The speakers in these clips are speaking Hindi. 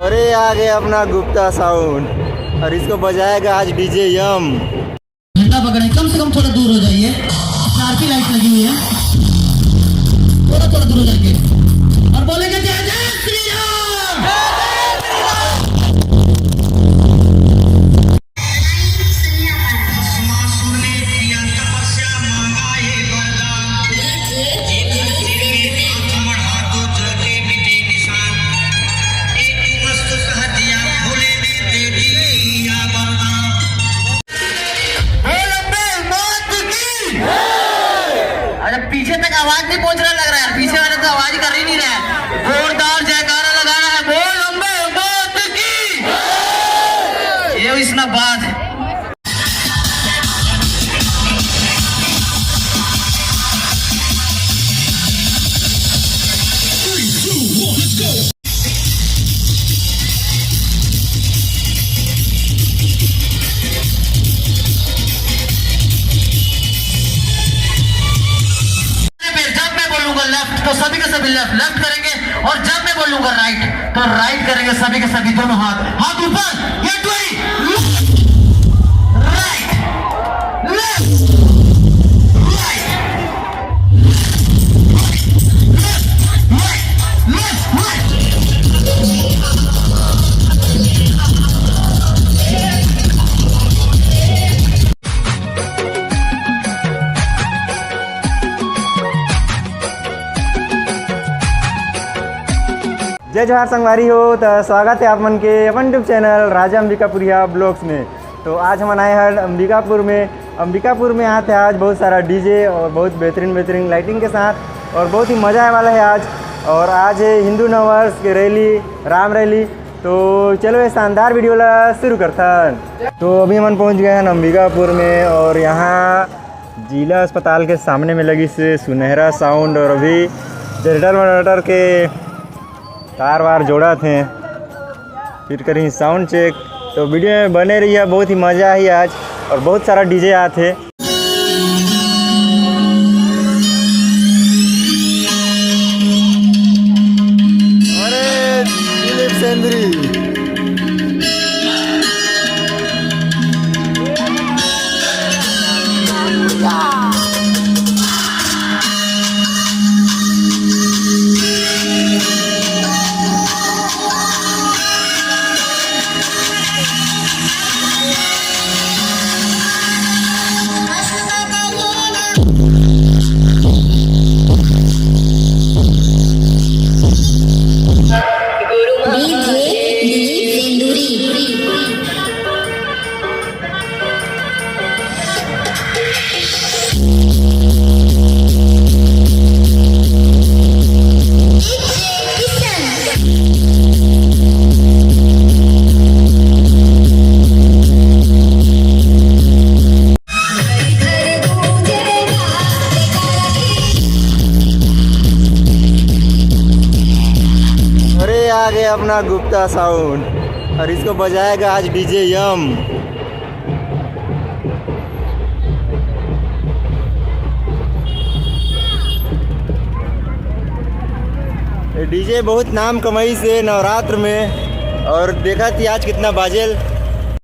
अरे आ गया अपना गुप्ता साउंड और इसको बजाएगा आज डीजे यम। झंडा पकड़े, कम से कम थोड़ा दूर हो जाइए, आरती लाइट लगी हुई है, थोड़ा थोड़ा दूर हो जाइए और बोलेंगे जय जय श्री राम। पीछे तक आवाज नहीं पहुंच रहा लग रहा है, पीछे वाले तो आवाज कर ही नहीं रहा है। जोरदार जयकारा लगाना है, बोल अम्बे मात की। ये इसना बात है। तो सभी के सभी लेफ्ट लेफ्ट करेंगे और जब मैं बोलूंगा राइट तो राइट करेंगे सभी के सभी, दोनों हाथ हाथ ऊपर, get right left right left right. जय जोहार संगवारी हो, तो स्वागत है आप मन के अपन यूट्यूब चैनल राजा अंबिकापुरिया ब्लॉग्स में। तो आज हम आए हैं अंबिकापुर में आते हैं आज बहुत सारा डीजे और बहुत बेहतरीन लाइटिंग के साथ और बहुत ही मज़ा आने वाला है आज। और आज है हिंदू नववर्ष की रैली, राम रैली। तो चलो ये शानदार वीडियो ला शुरू करता है। तो अभी हम पहुँच गए हैं अंबिकापुर में और यहाँ जिला अस्पताल के सामने में लगी से सुनहरा साउंड और अभी जनरेटर के तार वार जोड़ा थे, फिर करें साउंड चेक। तो वीडियो में बने रही है, बहुत ही मज़ा आई आज और बहुत सारा डीजे आते। अरे दिलीप सेंद्री आ गया अपना गुप्ता साउंड और इसको बजाएगा आज डीजे यम। डीजे बहुत नाम कमाई से नवरात्र में और देखा थी आज कितना बाजेल।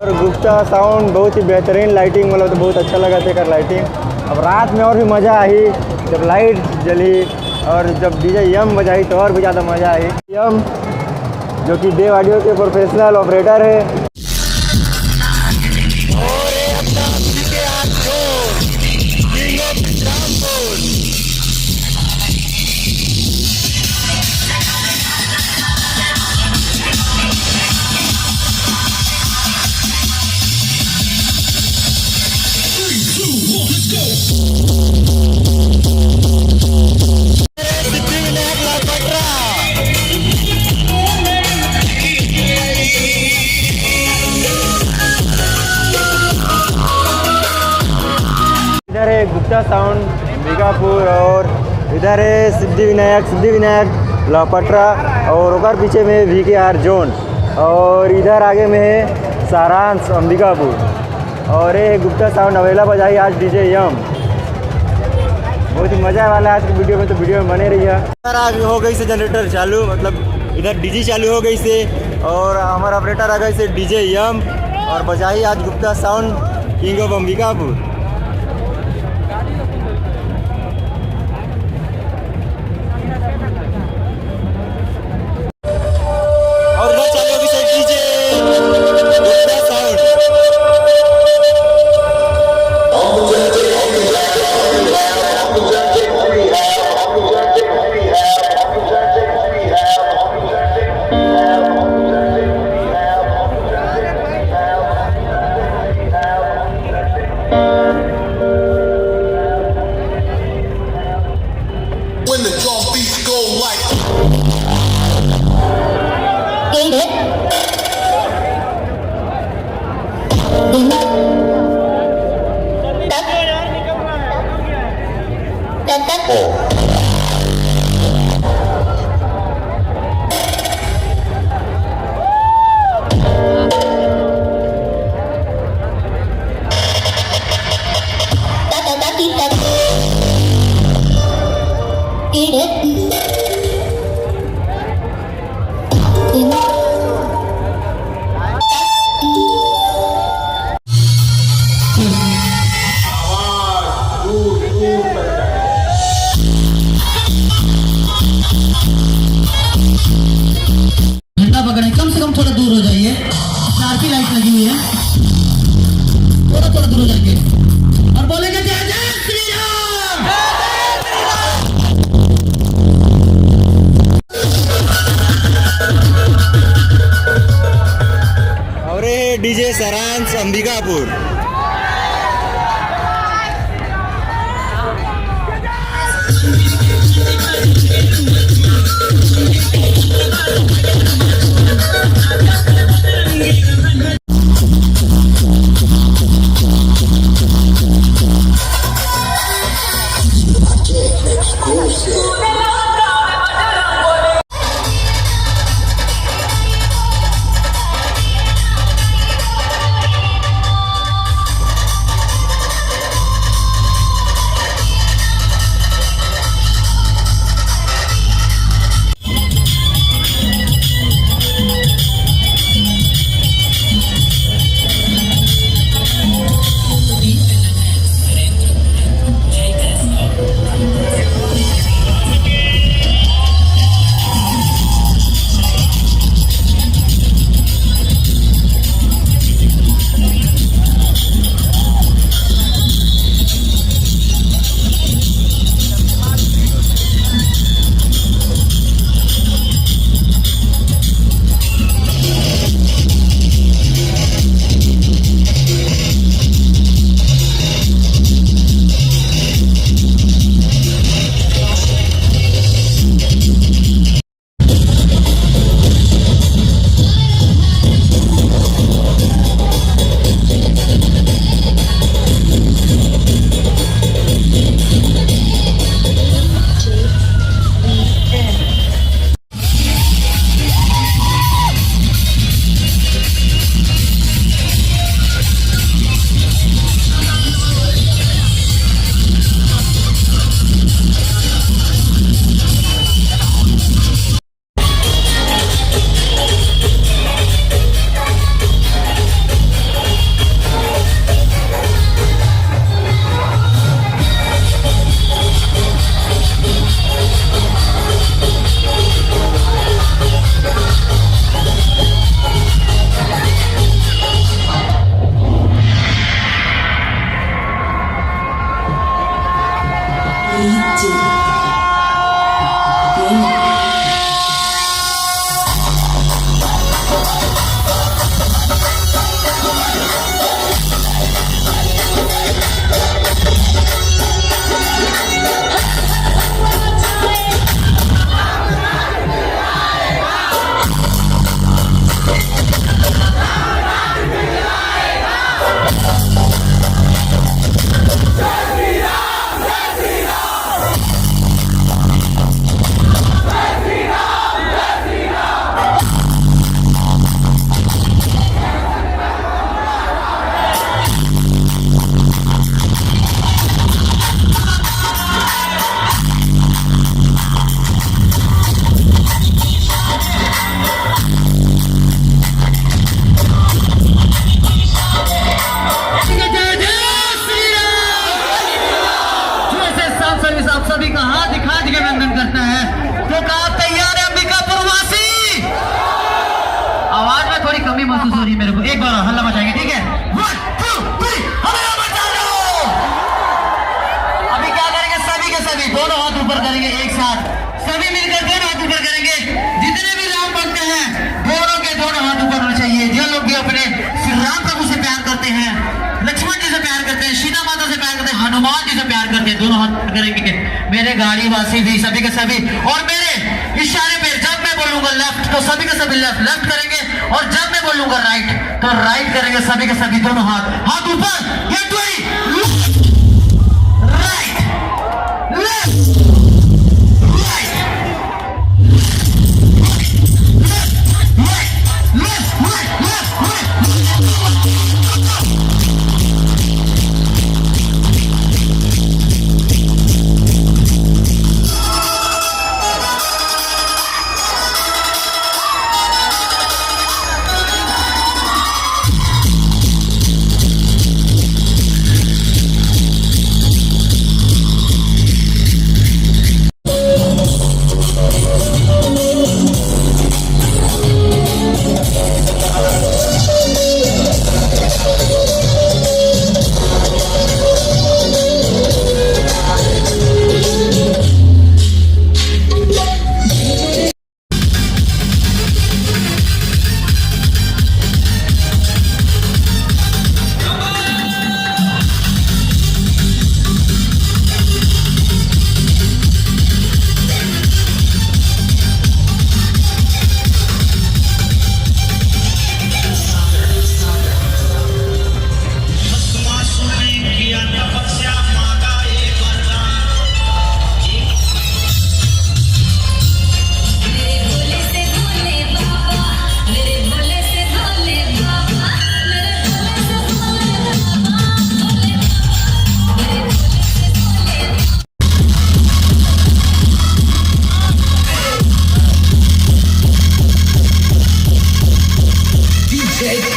और गुप्ता साउंड बहुत ही बेहतरीन लाइटिंग, मतलब तो बहुत अच्छा लगा था लाइटिंग। अब रात में और भी मज़ा आई जब लाइट जली और जब डीजे यम बजाई तो और भी ज़्यादा मज़ा आई। यम जो कि देव ऑडियो के प्रोफेशनल ऑपरेटर है। इधर है गुप्ता साउंड अंबिकापुर। और इधर है सिद्धि विनायक लापटरा और ओकर पीछे में VKR जोन और इधर आगे में है सारांश अंबिकापुर और ये गुप्ता साउंड अवेला बजाई आज DJ यम। बहुत ही मज़ा वाला है आज की वीडियो में, तो वीडियो में बने रहिए। आज हो गई से जनरेटर चालू, मतलब इधर DJ चालू हो गई से और हमारा ऑपरेटर आ गई से DJ यम और बजाई आज Gupta sound king of Ambikapur. When the drum beats go like झंडा पकड़े, कम से कम थोड़ा दूर हो जाइए। RP लाइट लगी हुई है, थोड़ा दूर हो जाएंगे और बोलेंगे जय जय श्री राम। और ये DJ सारांश अंबिकापुर। करेंगे एक साथ, सभी मिलकर दोनों हाथ ऊपर करेंगे। जितने भी राम भक्त हैं दोनों के दोनों हाथ ऊपर होने चाहिए। जो लोग भी अपने श्री राम प्रभु से प्यार करते हैं, लक्ष्मण जी से प्यार करते हैं, सीता माता से प्यार करते हैं, हनुमान जी से प्यार करते हैं, दोनों हाथ करेंगे। मेरे गाड़ी वासी भी सभी के सभी, और मेरे इशारे पे जब मैं बोलूंगा लेफ्ट तो सभी के सभी लेफ्ट करेंगे, और जब मैं बोलूंगा राइट तो राइट करेंगे। सभी के सभी दोनों हाथ ऊपर। Get ready, right left right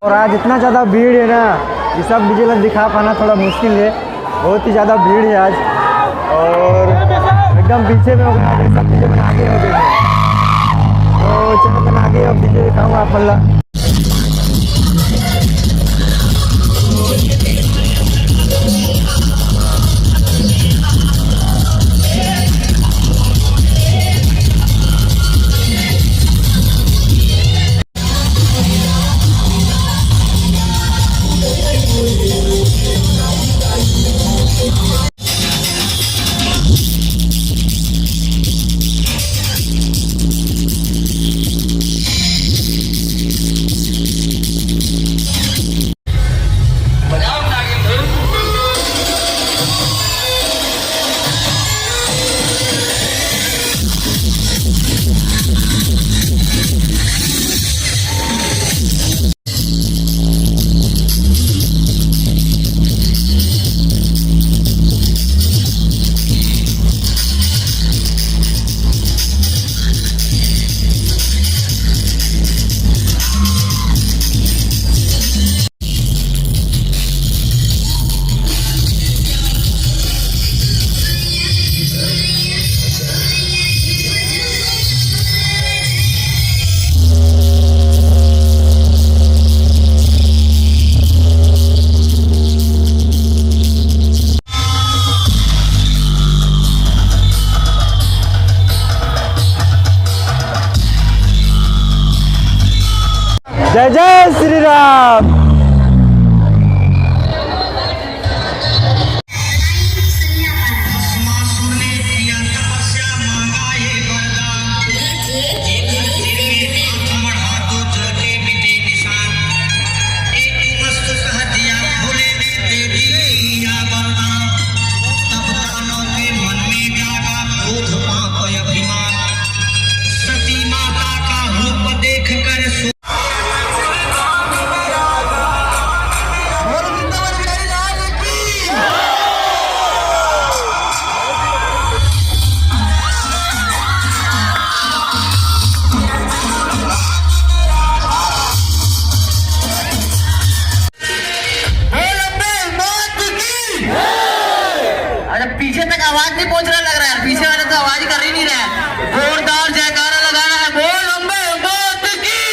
और आज इतना ज़्यादा भीड़ है ना, ये सब विजुअल दिखा पाना थोड़ा मुश्किल है। बहुत ही ज़्यादा भीड़ है आज, और एकदम पीछे में होगा सब चीज़ें बना आगे हो गए हैं। तो चलो मैं आगे अब पीछे दिखाऊँगा आप मल्ला। जय जय श्री राम। पीछे तक आवाज नहीं पहुंच रहा लग रहा है, पीछे वाले तो आवाज कर ही नहीं रहा है। जोरदार जयकारा लगाना है, बोल अम्बे मात की।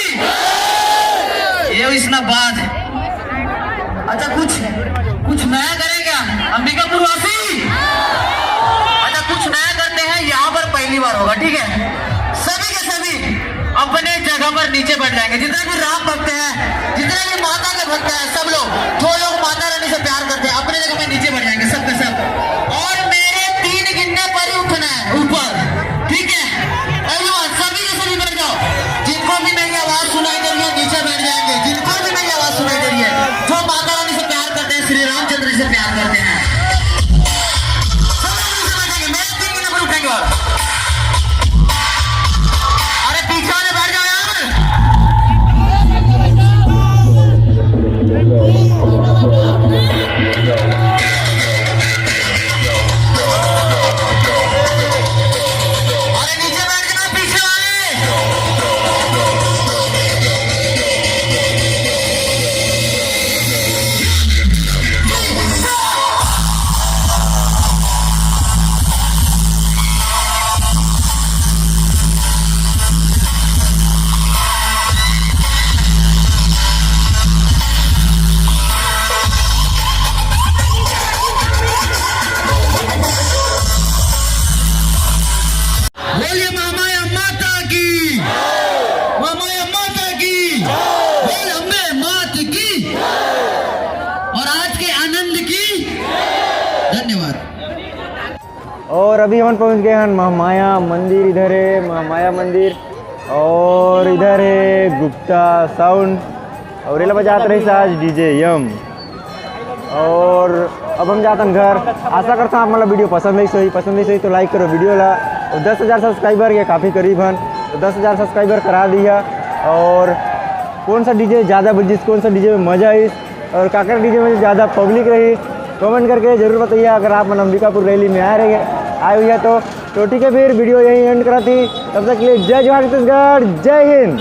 ये इस्लामाबाद। अच्छा कुछ नया करें क्या अंबिकापुर वासी? अच्छा कुछ नया करते हैं, यहाँ पर पहली बार होगा, ठीक है? सभी के सभी अपने जगह पर नीचे बैठ जाएंगे। जितने भी राम भक्त हैं, जितने भी माता के भक्त हैं, सब लोग, जो लोग माता रानी से प्यार करते हैं, अपने जगह पर नीचे बैठ जाएंगे सब के सब। और मेरे 3 गिनने पर ही उठना है ऊपर, ठीक है? सभी के सभी बैठ जाओ। जिनको भी मेरी आवाज सुनाई दे रही है नीचे बैठ जाएंगे। जिनको भी मेरी आवाज सुनाई दे रही है, जो माता रानी से प्यार करते हैं, श्री रामचंद्र से प्यार करते हैं, सब लोग नीचे बैठेंगे। मेरे 3 गिनने पर उठेंगे। और अरे पीछे वाले बैठ जाओ यार। बोलिए मामाया माता की, मामाया माता की, बोल अम्बे मात की, और आज के आनंद की। धन्यवाद। और अभी हम पहुंच गए हैं महामाया मंदिर। इधर है महामाया मंदिर और इधर है गुप्ता साउंड और ये बजाते रही आज डीजे यम। और अब हम जाते हैं घर। आशा करता हूँ आप मतलब वीडियो पसंद नहीं सही तो लाइक करो वीडियो ला। और 10,000 सब्सक्राइबर के काफ़ी करीब हैं, तो 10,000 सब्सक्राइबर करा दिया। और कौन सा डीजे ज़्यादा बजिस, कौन सा डीजे में मज़ा आई और काकर डीजे में ज़्यादा पब्लिक रही, कमेंट करके ज़रूर बताइए। अगर आप अंबिकापुर रैली में आए हुए हैं तो ठीक है, फिर वीडियो यहीं एंड करा थी। तब तक के लिए जय जवाहर छत्तीसगढ़, जय हिंद।